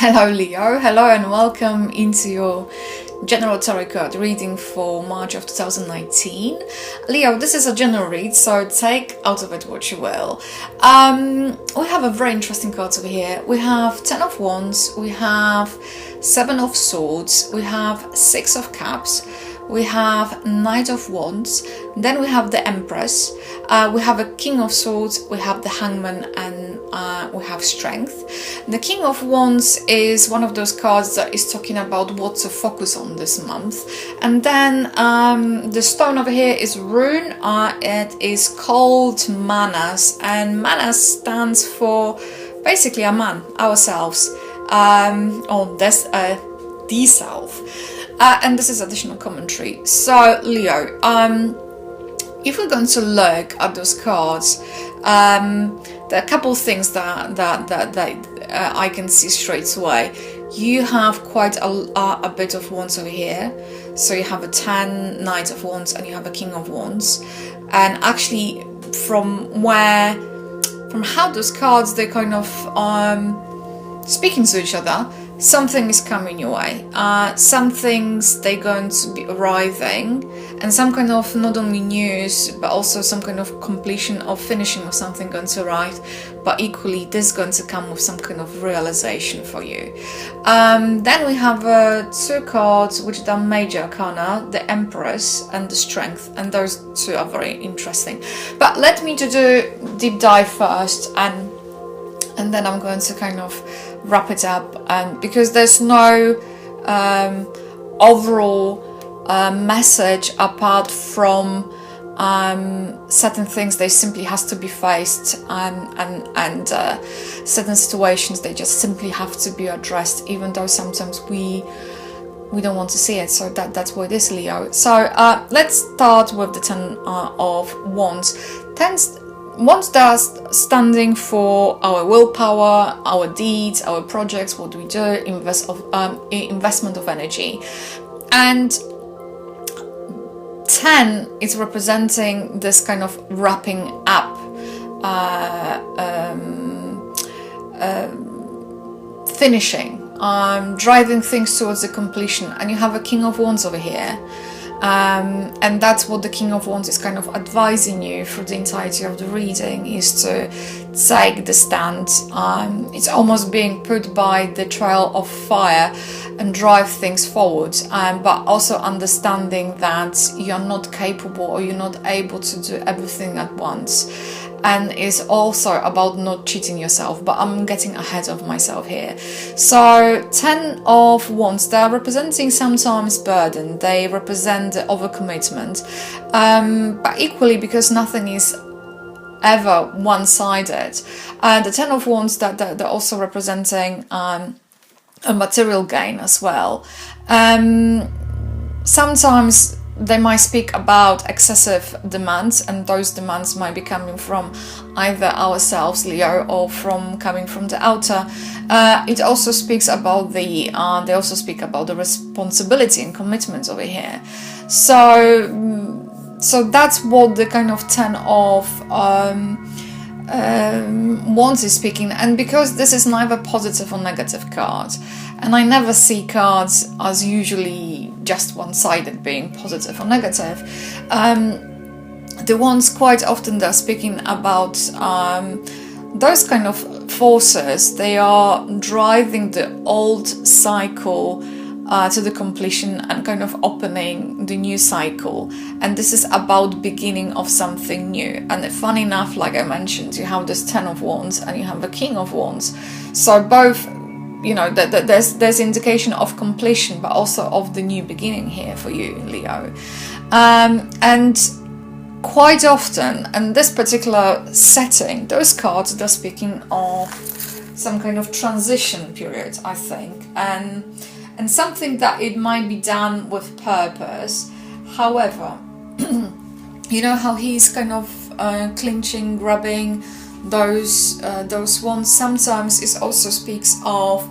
Hello Leo, hello and welcome into your general tarot card reading for March of 2019. Leo, this is a general read, so take out of it what you will. We have a very interesting cards over here. We have 10 of Wands, we have 7 of Swords, we have 6 of Cups, we have Knight of Wands, then we have the Empress, we have a King of Swords, we have the Hangman, and we have Strength. The King of Wands is one of those cards that is talking about what to focus on this month. And then the stone over here is Rune. It is called Manas, and Manas stands for basically a man, ourselves, or the self. And this is additional commentary. So Leo, if we're going to look at those cards, there are a couple of things that I can see straight away. You have quite a bit of Wands over here. So you have a 10 Knight of Wands and you have a King of Wands. And actually from how those cards, they're kind of speaking to each other, something is coming your way. Some things they're going to be arriving, and some kind of not only news but also some kind of completion or finishing of something going to arrive, but equally this is going to come with some kind of realization for you. Then we have 2 cards which are major arcana, the Empress and the Strength, and those 2 are very interesting. But let me to do deep dive first, and then I'm going to kind of wrap it up, and because there's no overall message apart from certain things they simply has to be faced, and certain situations they just simply have to be addressed, even though sometimes we don't want to see it. So that's what it is, Leo. So let's start with the 10 of Wands. Wands are standing for our willpower, our deeds, our projects, what we do, investment of energy. And 10 is representing this kind of wrapping up, finishing, driving things towards the completion. And you have a King of Wands over here. And that's what the King of Wands is kind of advising you through the entirety of the reading, is to take the stand. It's almost being put by the trial of fire and drive things forward, but also understanding that you're not capable or you're not able to do everything at once. And it's also about not cheating yourself, but I'm getting ahead of myself here. So 10 of Wands, they're representing sometimes burden, they represent the overcommitment, but equally because nothing is ever one-sided. The 10 of Wands, that they're also representing a material gain as well. Sometimes they might speak about excessive demands, and those demands might be coming from either ourselves, Leo, or coming from the outer. It also speaks about they also speak about the responsibility and commitment over here. So that's what the kind of 10 of Wands is speaking. And because this is neither positive or negative card, and I never see cards as usually just one-sided, being positive or negative, the ones quite often they're speaking about those kind of forces. They are driving the old cycle to the completion and kind of opening the new cycle, and this is about beginning of something new. And funny enough, like I mentioned, you have this 10 of Wands and you have a King of Wands, so both, you know, there's indication of completion but also of the new beginning here for you, Leo. And quite often in this particular setting, those cards, they're speaking of some kind of transition period, I think, and something that it might be done with purpose. However, you know how he's kind of clinching, grabbing those wands. Sometimes it also speaks of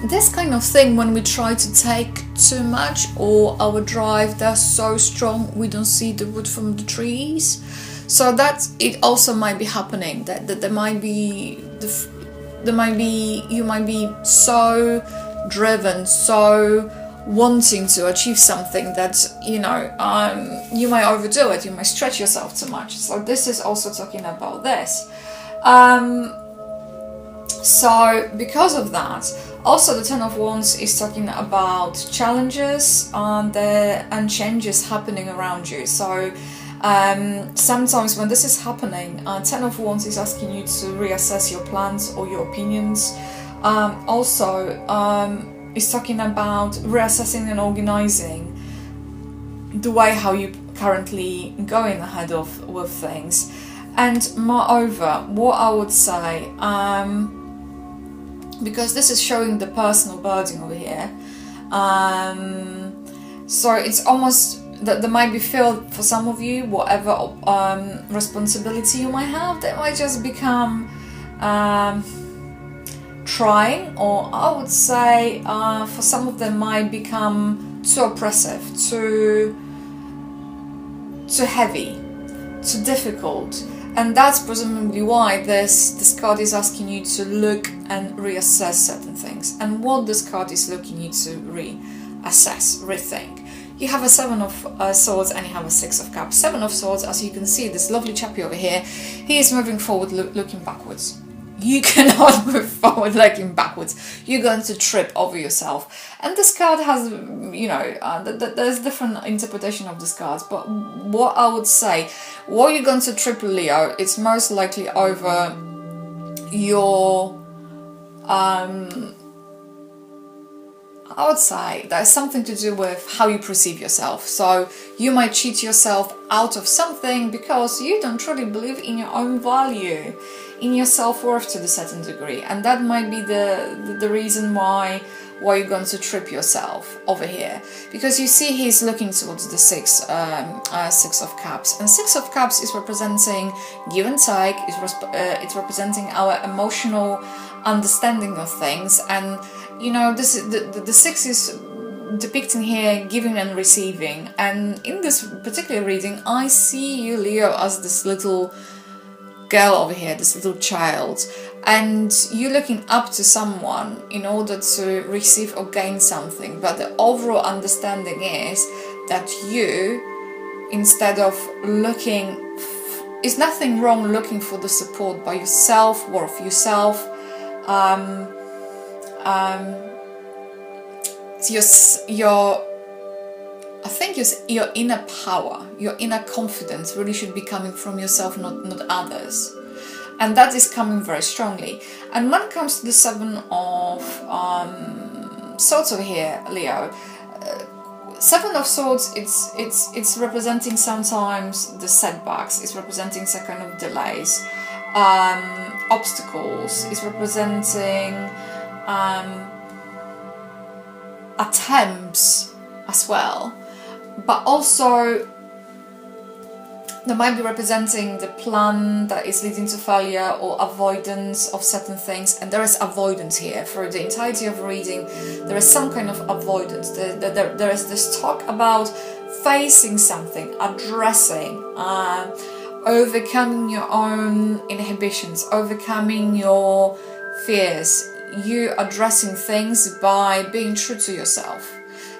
this kind of thing when we try to take too much, or our drive, they're so strong we don't see the wood from the trees. So that it also might be happening, that there might be you might be so driven, so wanting to achieve something that, you know, you might overdo it, you might stretch yourself too much. So this is also talking about this. So because of that, also the Ten of Wands is talking about challenges and changes happening around you. So sometimes when this is happening, Ten of Wands is asking you to reassess your plans or your opinions. Also, it's talking about reassessing and organizing the way how you currently going ahead with things. And moreover, what I would say, because this is showing the personal burden over here, so it's almost that there might be feel for some of you, whatever responsibility you might have, that might just become trying, or I would say for some of them might become too oppressive, too heavy, too difficult. And that's presumably why this card is asking you to look and reassess certain things. And what this card is looking you to reassess, rethink. You have a Seven of Swords and you have a Six of Cups. Seven of Swords, as you can see, this lovely chappie over here, he is moving forward, looking backwards. You cannot move forward looking backwards. You're going to trip over yourself. And this card has, you know, there's different interpretation of this card. But what I would say, what you're going to trip, Leo, it's most likely over your, I would say that is something to do with how you perceive yourself. So you might cheat yourself out of something because you don't truly believe in your own value, in your self-worth to a certain degree, and that might be the reason why you're going to trip yourself over here, because you see he's looking towards the Six of Cups, and Six of Cups is representing give and take. It's representing our emotional understanding of things, and you know, this is the Six is depicting here giving and receiving. And in this particular reading, I see you, Leo, as this little girl over here, this little child, and you're looking up to someone in order to receive or gain something. But the overall understanding is that you, instead of looking, is nothing wrong looking for the support by your self-worth, yourself. I think your inner power, your inner confidence really should be coming from yourself, not others. And that is coming very strongly. And when it comes to the Seven of Swords over here, Leo, Seven of Swords, it's representing sometimes the setbacks, it's representing some kind of delays, obstacles, it's representing attempts as well, but also they might be representing the plan that is leading to failure or avoidance of certain things. And there is avoidance here for the entirety of the reading. There is some kind of avoidance. There is this talk about facing something, addressing, overcoming your own inhibitions, overcoming your fears, you addressing things by being true to yourself.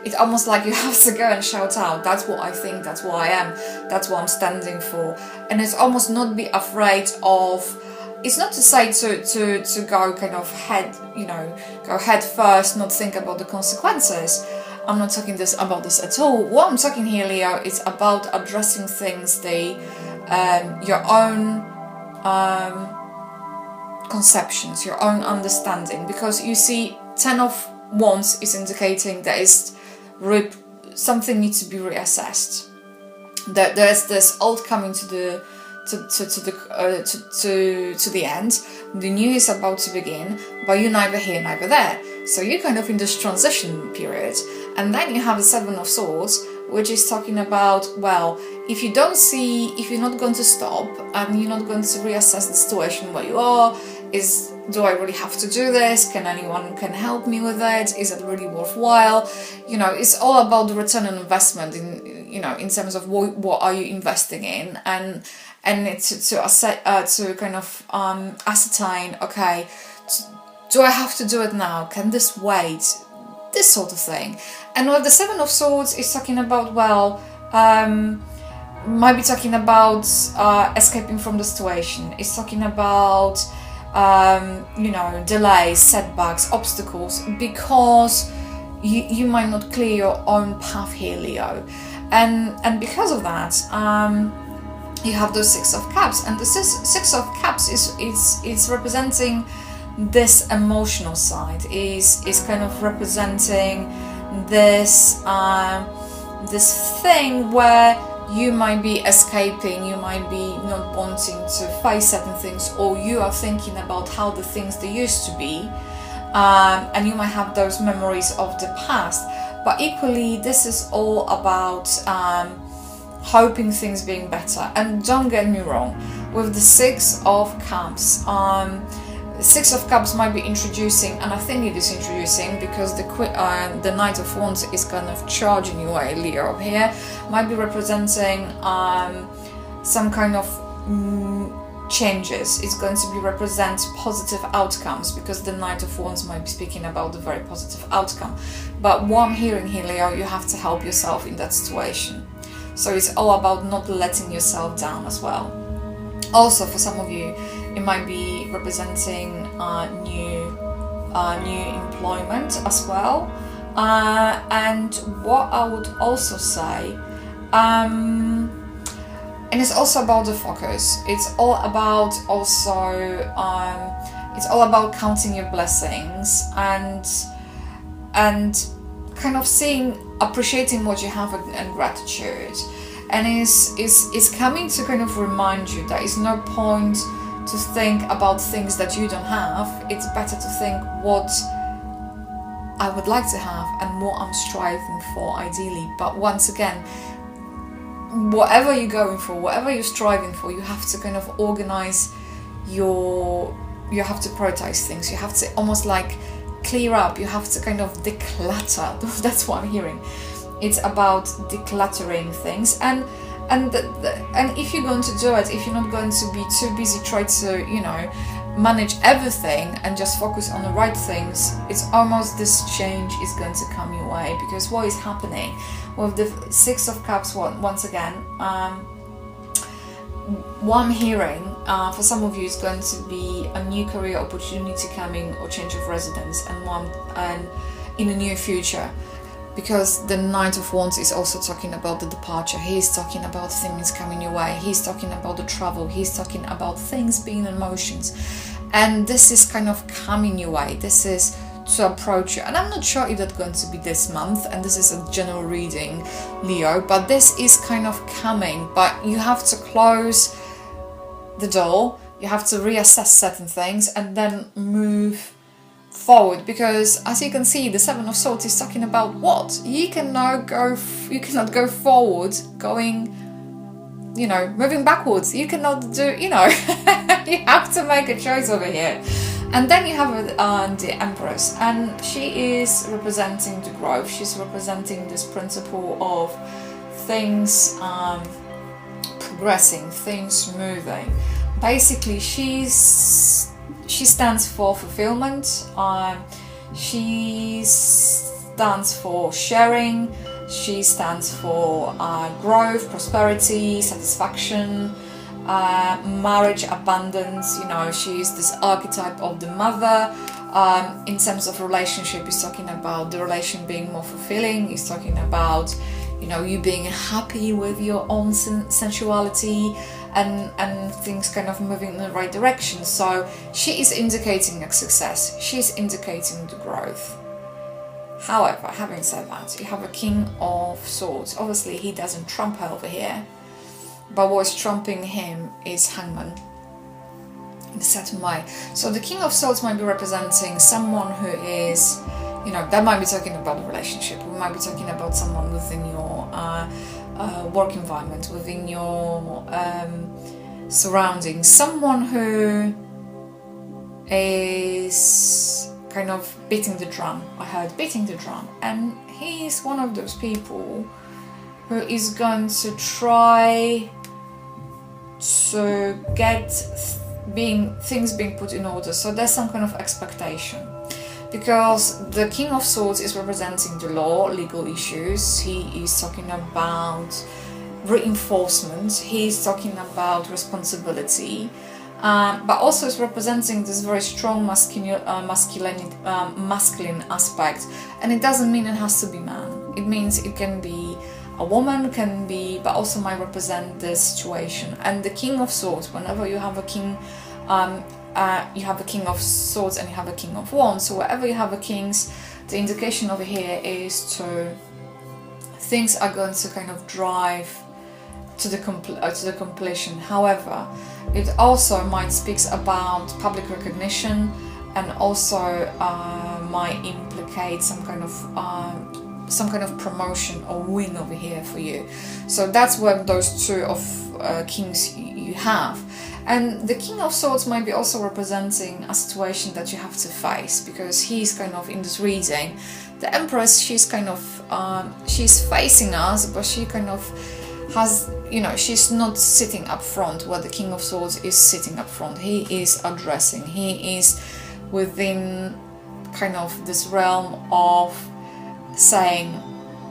It's almost like you have to go and shout out, that's what I think, that's what I am, that's what I'm standing for. And it's almost not be afraid of, it's not to say to go kind of head, you know, go head first, not think about the consequences. I'm not talking about this at all. What I'm talking here, Leo, is about addressing things, your own conceptions, your own understanding. Because you see, Ten of Wands is indicating that is something needs to be reassessed. That there's this old coming to the end. The new is about to begin, but you're neither here, neither there. So you're kind of in this transition period. And then you have the Seven of Swords, which is talking about, well, if you're not going to stop and you're not going to reassess the situation where you are, do I really have to do this? Can anyone help me with it? Is it really worthwhile? You know, it's all about the return on investment in you know, in terms of what are you investing in, and to kind of ascertain, okay, do I have to do it now? Can this wait? This sort of thing. And with the Seven of Swords, is talking about, well, might be talking about escaping from the situation. It's talking about you know, delays, setbacks, obstacles, because you might not clear your own path here, Leo, and because of that, you have the Six of Cups, and the Six of Cups is representing this emotional side, is kind of representing this this thing where you might be escaping, you might be not wanting to face certain things, or you are thinking about how the things they used to be, and you might have those memories of the past. But equally, this is all about hoping things being better. And don't get me wrong, with the Six of Cups, Six of Cups might be introducing, and I think it is introducing, because the Knight of Wands is kind of charging you away, Leo, here, might be representing some kind of changes. It's going to be represent positive outcomes, because the Knight of Wands might be speaking about the very positive outcome. But what I'm hearing here, Leo, you have to help yourself in that situation. So it's all about not letting yourself down as well. Also, for some of you, it might be representing new employment as well. And what I would also say, and it's also about the focus. It's all about it's all about counting your blessings and kind of appreciating what you have, and gratitude. And is coming to kind of remind you that it's no point to think about things that you don't have. It's better to think what I would like to have and what I'm striving for, ideally. But once again, whatever you're going for, whatever you're striving for, you have to kind of organize you have to prioritize things. You have to almost like clear up. You have to kind of declutter. That's what I'm hearing. It's about decluttering things, and if you're going to do it, if you're not going to be too busy trying to, you know, manage everything and just focus on the right things, it's almost this change is going to come your way. Because what is happening with the Six of Cups, once again, what I'm hearing for some of you is going to be a new career opportunity coming, or change of residence, and in the near future. Because the Knight of Wands is also talking about the departure. He's talking about things coming your way. He's talking about the travel. He's talking about things being in motions. And this is kind of coming your way. This is to approach you. And I'm not sure if that's going to be this month. And this is a general reading, Leo. But this is kind of coming. But you have to close the door. You have to reassess certain things and then move forward, because as you can see, the Seven of Swords is talking about what you cannot go forward going, you know, moving backwards. You cannot do, you know, you have to make a choice over here. And then you have the Empress, and she is representing the growth. She's representing this principle of things progressing, things moving. Basically, she stands for fulfillment, she stands for sharing, she stands for growth, prosperity, satisfaction, marriage, abundance. You know, she's this archetype of the mother. In terms of relationship, he's talking about the relation being more fulfilling. He's talking about, you know, you being happy with your own sensuality, and things kind of moving in the right direction. So she is indicating a success. She's indicating the growth. However, having said that, you have a King of Swords. Obviously, he doesn't trump her over here, but what's trumping him is Hangman in a certain way. So the King of Swords might be representing someone who is, you know, that might be talking about a relationship. We might be talking about someone within your work environment, within your surroundings, someone who is kind of beating the drum. I heard beating the drum, and he's one of those people who is going to try to get things being put in order. So there's some kind of expectation, because the King of Swords is representing the law, legal issues. He is talking about reinforcement. He's talking about responsibility, but also is representing this very strong masculine aspect. And it doesn't mean it has to be man. It means it can be a woman, can be, but also might represent this situation. And the King of Swords, whenever you have a king, you have a King of Swords and you have a King of Wands. So wherever you have a kings, the indication over here is to things are going to kind of drive to the completion. However, it also might speak about public recognition, and also might implicate some kind of promotion or win over here for you. So that's where those two of kings you have. And the King of Swords might be also representing a situation that you have to face, because he's kind of in this reading. The Empress, she's kind of she's facing us, but she kind of has, you know, she's not sitting up front where the King of Swords is sitting up front. He is addressing, he is within kind of this realm of saying,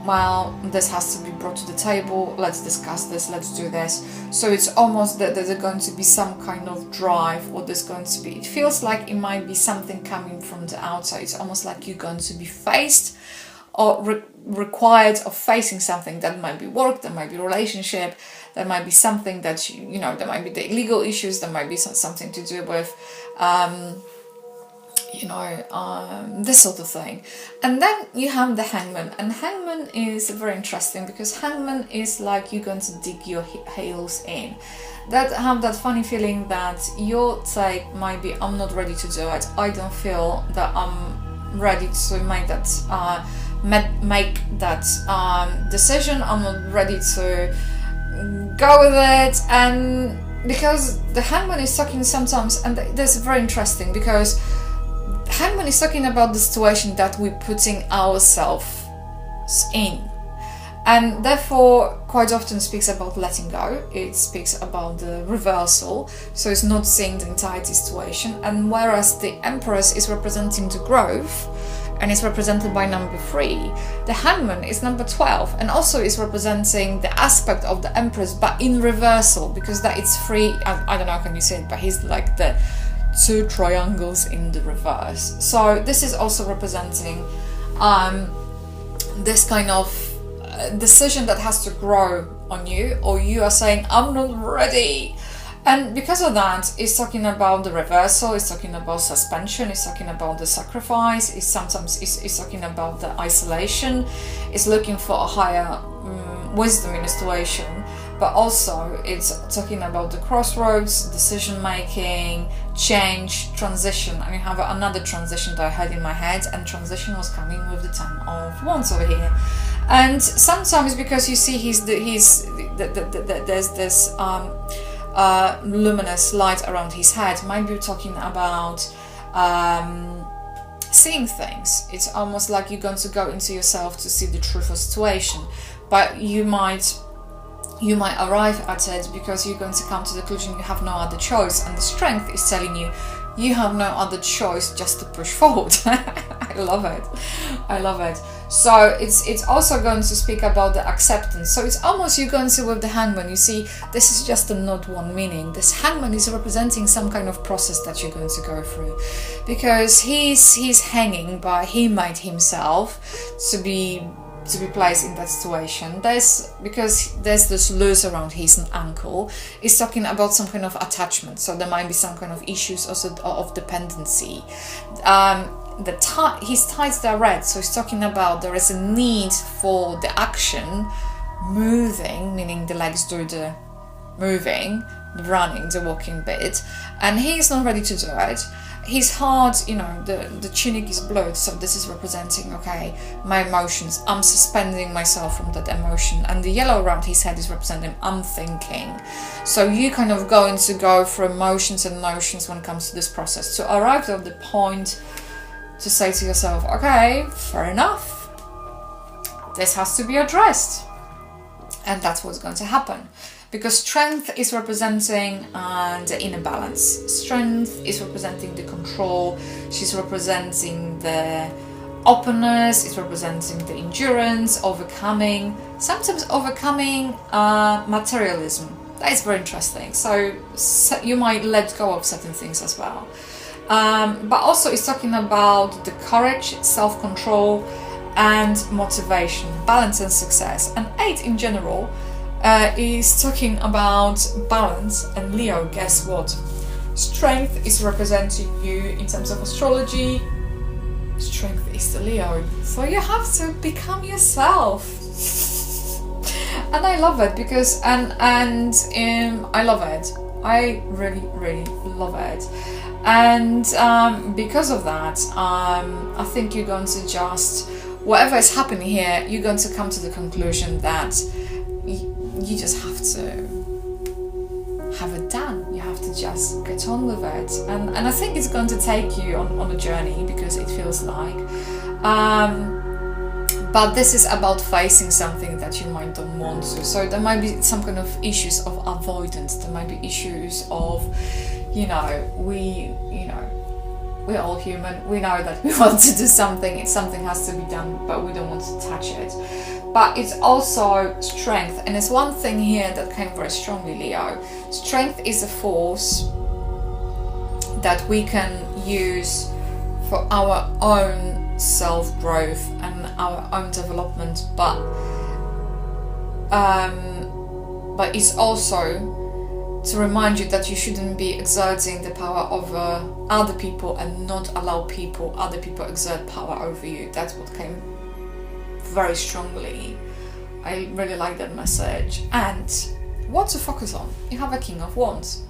well, this has to be brought to the table, let's discuss this, let's do this. So it's almost that there's going to be some kind of drive, what there's going to be. It feels like it might be something coming from the outside. It's almost like you're going to be faced or required of facing something. That might be work, that might be relationship, that might be something that, you know, there might be the legal issues, there might be something to do with this sort of thing. And then you have the Hangman, and Hangman is very interesting, because Hangman is like you're going to dig your heels in. That have that funny feeling that your take might be, I'm not ready to do it, I don't feel that I'm ready to make that decision, I'm not ready to go with it. And because the Hangman is talking sometimes, and that's very interesting, because Hangman is talking about the situation that we're putting ourselves in, and therefore quite often speaks about letting go. It speaks about the reversal, so it's not seeing the entirety situation. And whereas the Empress is representing the growth and is represented by number 3, the Hangman is number 12 and also is representing the aspect of the Empress, but in reversal, because that it's 3, I don't know how can you say it, but he's like the 2 triangles in the reverse. So this is also representing this kind of decision that has to grow on you, or you are saying, I'm not ready. And because of that, it's talking about the reversal, it's talking about suspension, it's talking about the sacrifice, it's talking about the isolation, it's looking for a higher wisdom in a situation. But also it's talking about the crossroads, decision making, change, transition. And you have another transition that I had in my head, and transition was coming with the 10 of Wands over here. And sometimes because you see there's this luminous light around his head, might be talking about seeing things. It's almost like you're going to go into yourself to see the truth of situation, but you might arrive at it because you're going to come to the conclusion you have no other choice, and the strength is telling you you have no other choice just to push forward. I love it. So it's also going to speak about the acceptance. So it's almost you're going to with the Hangman, you see, this is just a not one meaning. This Hangman is representing some kind of process that you're going to go through, because he's hanging, but he made himself to be placed in that situation. Because there's this loose around his ankle, is talking about some kind of attachment. So there might be some kind of issues also of dependency. His tights, they're red, so he's talking about there is a need for the action moving, meaning the legs do the moving, the running, the walking bit, and he's not ready to do it. His heart, the tunic is blurred, so this is representing, okay, my emotions, I'm suspending myself from that emotion, and the yellow around his head is representing I'm thinking. So you kind of going to go through emotions and notions when it comes to this process, to arrive at the point to say to yourself, okay, fair enough, this has to be addressed. And that's what's going to happen. Because strength is representing the inner balance. Strength is representing the control. She's representing the openness. It's representing the endurance, overcoming. Sometimes overcoming materialism. That is very interesting. So you might let go of certain things as well. But also it's talking about the courage, self-control, and motivation, balance and success. And 8 in general is talking about balance. And Leo, guess what? Strength is representing you in terms of astrology. Strength is the Leo. So you have to become yourself. And I love it because and I love it. I really, really love it. And because of that, I think you're going to just, whatever is happening here, you're going to come to the conclusion that you just have to have it done. You have to just get on with it. And I think it's going to take you on a journey, because it feels like. But this is about facing something that you might don't want to. So there might be some kind of issues of avoidance. There might be issues of, we're all human. We know that we want to do something. Something has to be done, but we don't want to touch it. But it's also strength. And it's one thing here that came very strongly, Leo. Strength is a force that we can use for our own self-growth and our own development, but it's also to remind you that you shouldn't be exerting the power over other people and not allow other people exert power over you. That's what came very strongly. I really like that message. And what to focus on? You have a King of Wands.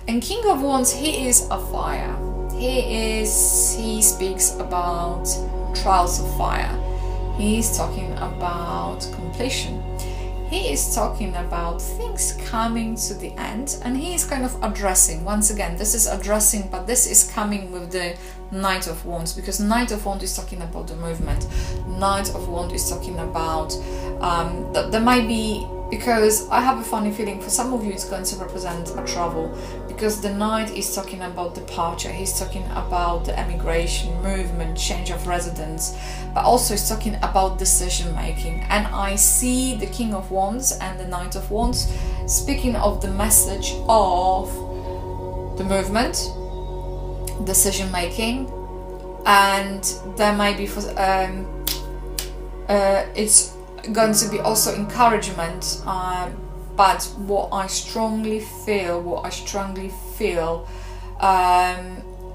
And King of Wands, he is a fire. He speaks about trials of fire. He is talking about completion. He is talking about things coming to the end, and he is kind of addressing, once again, this is addressing, but this is coming with the Knight of Wands, because Knight of Wands is talking about the movement. Knight of Wands is talking about, there might be, because I have a funny feeling for some of you it's going to represent a travel, because the Knight is talking about departure, he's talking about the emigration, movement, change of residence, but also he's talking about decision making. And I see the King of Wands and the Knight of Wands speaking of the message of the movement, decision making, and there might be it's going to be also encouragement, but what I strongly feel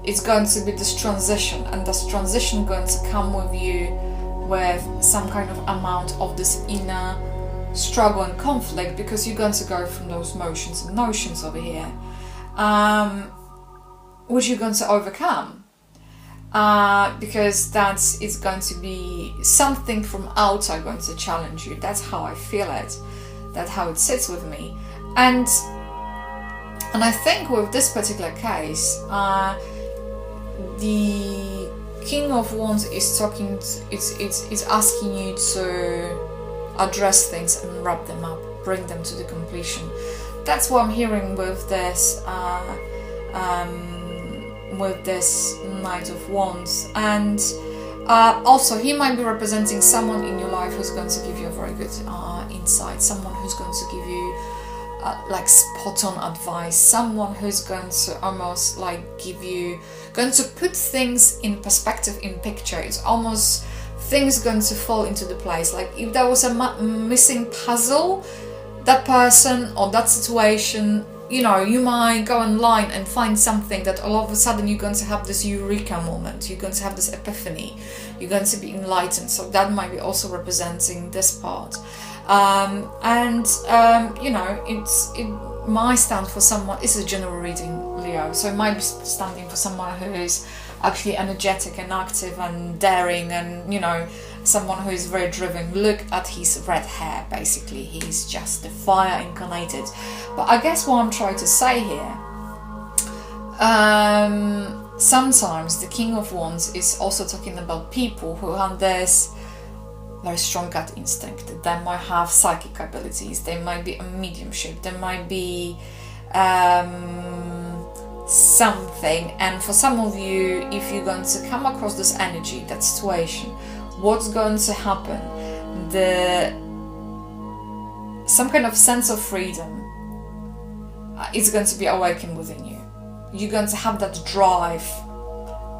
it's going to be this transition, and this transition going to come with you with some kind of amount of this inner struggle and conflict, because you're going to go from those motions and notions over here, which you're going to overcome. Because it's going to be something from outside going to challenge you. That's how I feel it. That's how it sits with me. And I think with this particular case, the King of Wands is talking. It's asking you to address things and wrap them up, bring them to the completion. That's what I'm hearing with this. With this Knight of Wands. And also he might be representing someone in your life who's going to give you a very good insight, someone who's going to give you like spot on advice, someone who's going to almost like going to put things in perspective, in picture. It's almost things going to fall into the place. Like if there was a missing puzzle, that person or that situation, you might go online and find something that all of a sudden you're going to have this eureka moment, you're going to have this epiphany, you're going to be enlightened. So that might be also representing this part. It might stand for someone, it's a general reading, Leo, so it might be standing for someone who is actually energetic and active and daring, and someone who is very driven. Look at his red hair, basically he's just the fire incarnated. But I guess what I'm trying to say here, sometimes the King of Wands is also talking about people who have this very strong gut instinct. They might have psychic abilities. They might be a mediumship. There might be something. And for some of you, if you're going to come across this energy, that situation, what's going to happen? Some kind of sense of freedom is going to be awakened within you. You're going to have that drive,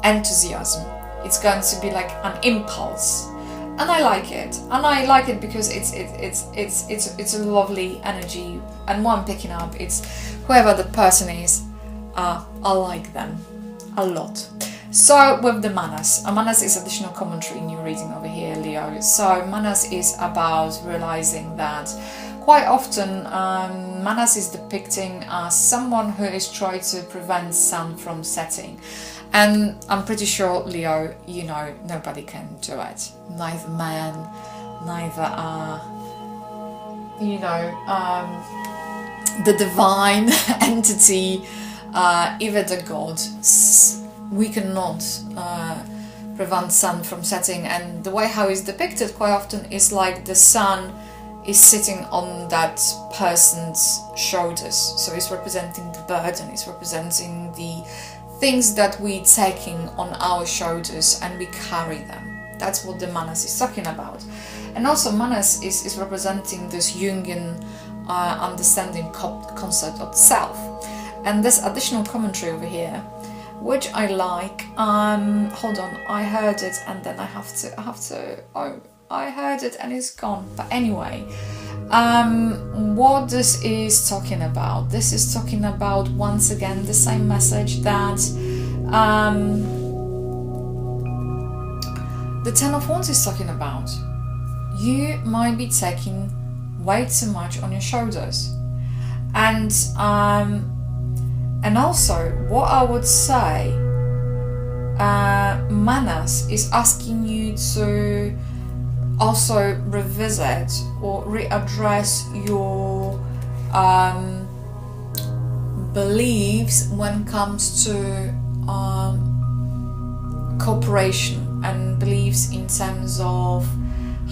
enthusiasm. It's going to be like an impulse, and I like it. And I like it because it's a lovely energy. And what I'm picking up, it's whoever the person is, I like them a lot. So with the manas, manas is additional commentary in your reading over here, Leo. So manas is about realizing that quite often manas is depicting as someone who is trying to prevent sun from setting. And I'm pretty sure, Leo, you know, nobody can do it. Neither man, neither the divine entity, either the god. We cannot prevent sun from setting. And the way how it's depicted quite often is like the sun is sitting on that person's shoulders. So it's representing the burden, it's representing the things that we're taking on our shoulders and we carry them. That's what the manas is talking about. And also manas is representing this Jungian understanding concept of self. And this additional commentary over here, which I like, hold on, I heard it and then I heard it and it's gone. But anyway, what this is talking about? This is talking about, once again, the same message that the Ten of Wands is talking about. You might be taking way too much on your shoulders. And also, what I would say, manas is asking you to also revisit or readdress your beliefs when it comes to cooperation and beliefs in terms of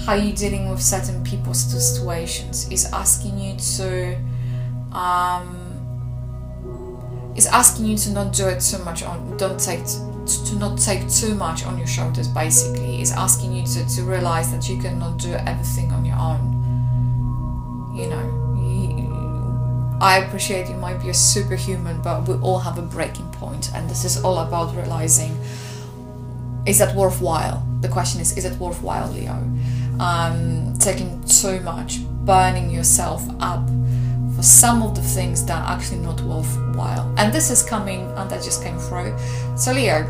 how you're dealing with certain people's situations. Is asking you to not do it too much on, to not take too much on your shoulders, basically. Is asking you to realize that you cannot do everything on your own. You know, I appreciate you might be a superhuman, but we all have a breaking point, and this is all about realizing, is that worthwhile? The question is it worthwhile, Leo? Taking too much, burning yourself up for some of the things that are actually not worthwhile. And this is coming, and that just came through. So Leo,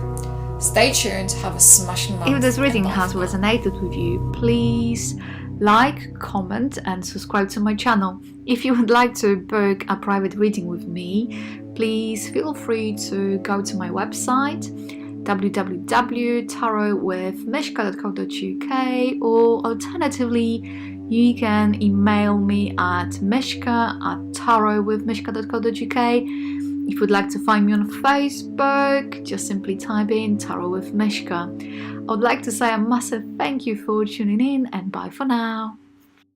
stay tuned, have a smashing month. If this reading has resonated with you, please like, comment and subscribe to my channel. If you would like to book a private reading with me, please feel free to go to my website www.tarotwithmishka.co.uk, or alternatively you can email me at mishka@tarotwithmishka.co.uk. If you'd like to find me on Facebook, just simply type in Tarot with Mishka. I would like to say a massive thank you for tuning in, and bye for now.